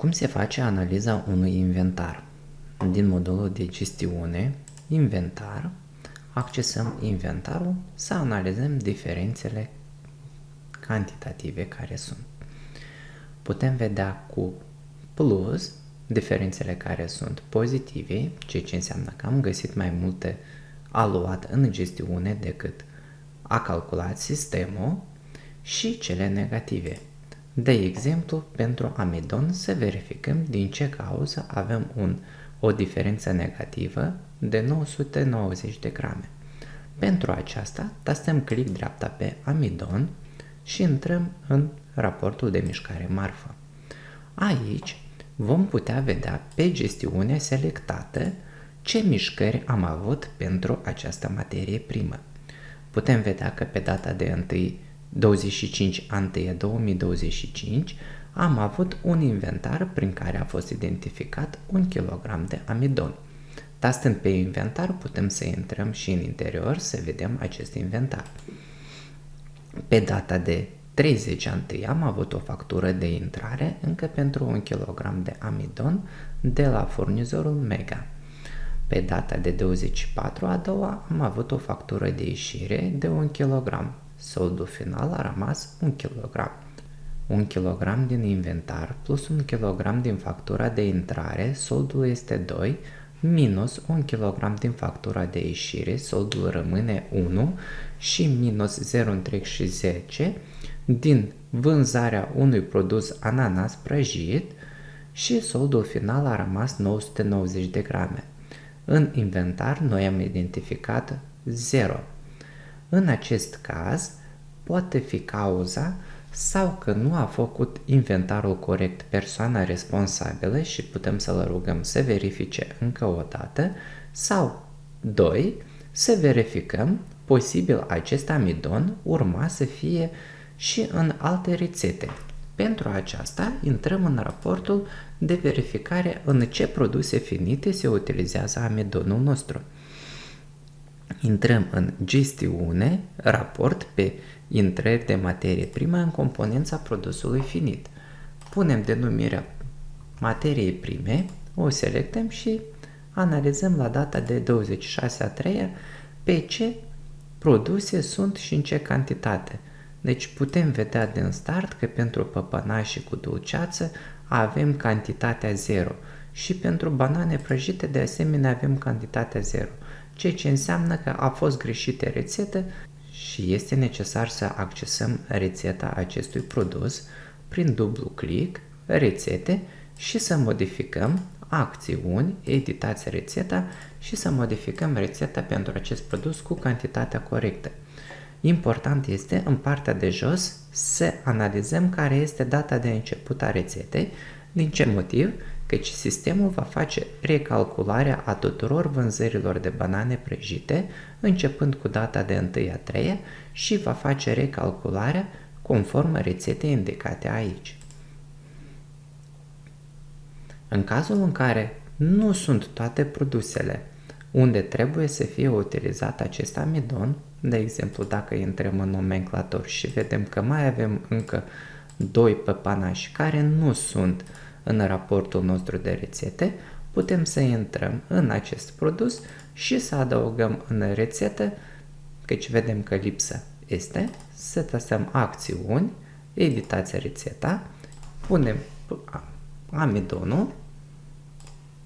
Cum se face analiza unui inventar? Din modulul de gestiune, inventar, accesăm inventarul să analizăm diferențele cantitative care sunt. Putem vedea cu plus diferențele care sunt pozitive, ceea ce înseamnă că am găsit mai multe aluat în gestiune decât a calculat sistemul, și cele negative. De exemplu, pentru amidon să verificăm din ce cauză avem o diferență negativă de 990 de grame. Pentru aceasta, tastăm click dreapta pe amidon și intrăm în raportul de mișcare marfă. Aici vom putea vedea pe gestiune selectată ce mișcări am avut pentru această materie primă. Putem vedea că pe data de 25/1/2025 am avut un inventar prin care a fost identificat 1 kg de amidon. Tastând pe inventar putem să intrăm și în interior să vedem acest inventar. Pe data de 30/1 am avut o factură de intrare încă pentru 1 kg de amidon de la furnizorul Mega. Pe data de 24/2 am avut o factură de ieșire de 1 kg. Soldul final a rămas 1 kg. 1 kg din inventar plus 1 kg din factura de intrare, soldul este 2, minus 1 kg din factura de ieșire, soldul rămâne 1 și minus 0,10 din vânzarea unui produs ananas prăjit și soldul final a rămas 990 de grame. În inventar noi am identificat 0. În acest caz poate fi cauza sau că nu a făcut inventarul corect persoana responsabilă și putem să-l rugăm să verifice încă o dată, sau 2. Să verificăm, posibil acest amidon urma să fie și în alte rețete. Pentru aceasta intrăm în raportul de verificare în ce produse finite se utilizează amidonul nostru. Intrăm în gestiune, raport pe intrări de materie primă în componența produsului finit. Punem denumirea materiei prime, o selectăm și analizăm la data de 26/3 pe ce produse sunt și în ce cantitate. Deci putem vedea din start că pentru păpănașii cu dulceață avem cantitatea 0 și pentru banane prăjite de asemenea avem cantitatea 0, ceea ce înseamnă că a fost greșită rețetă și este necesar să accesăm rețeta acestui produs prin dublu click, rețete, și să modificăm acțiuni, editați rețeta și să modificăm rețeta pentru acest produs cu cantitatea corectă. Important este în partea de jos să analizăm care este data de început a rețetei, din ce motiv? Căci sistemul va face recalcularea a tuturor vânzărilor de banane prăjite începând cu data de 1/3 și va face recalcularea conform rețetei indicate aici. În cazul în care nu sunt toate produsele unde trebuie să fie utilizat acest amidon, de exemplu dacă intrăm în nomenclator și vedem că mai avem încă 2 păpănași care nu sunt în raportul nostru de rețete, putem să intrăm în acest produs și să adăugăm în rețetă, căci vedem că lipsă este, să tastăm acțiuni, editați rețeta, punem amidonul,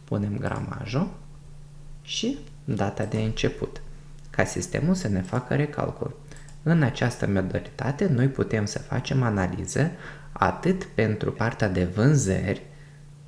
punem gramajul și data de început, ca sistemul să ne facă recalcul. În această modalitate noi putem să facem analiză atât pentru partea de vânzări,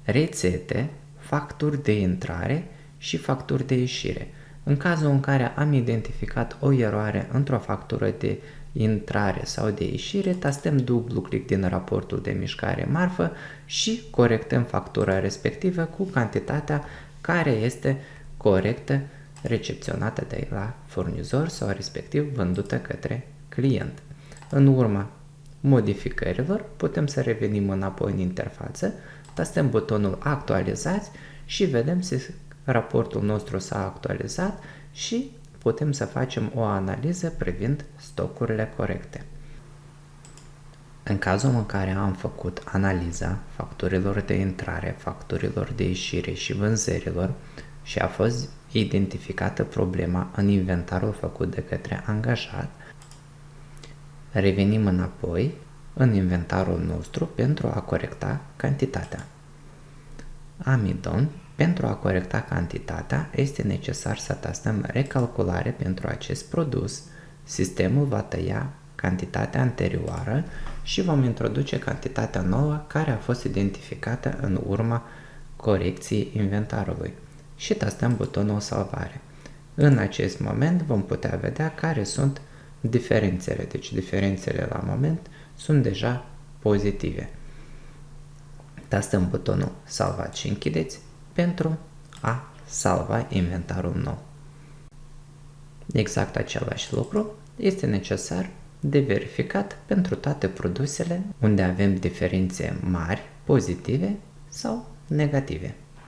rețete, facturi de intrare și facturi de ieșire. În cazul în care am identificat o eroare într-o factură de intrare sau de ieșire, tastăm dublu click din raportul de mișcare marfă și corectăm factura respectivă cu cantitatea care este corectă recepționată de la furnizor sau respectiv vândută către client. În urma modificărilor putem să revenim înapoi în interfață, tastăm butonul actualizați și vedem că raportul nostru s-a actualizat și putem să facem o analiză privind stocurile corecte. În cazul în care am făcut analiza facturilor de intrare, facturilor de ieșire și vânzărilor și a fost identificată problema în inventarul făcut de către angajat, revenim înapoi în inventarul nostru pentru a corecta cantitatea. Amidon, pentru a corecta cantitatea, este necesar să tastăm recalculare pentru acest produs. Sistemul va tăia cantitatea anterioară și vom introduce cantitatea nouă care a fost identificată în urma corecției inventarului și tastăm butonul salvare. În acest moment vom putea vedea care sunt diferențele, deci diferențele la moment sunt deja pozitive. Tastăm butonul salvat și închideți pentru a salva inventarul nou. Exact același lucru este necesar de verificat pentru toate produsele unde avem diferențe mari, pozitive sau negative.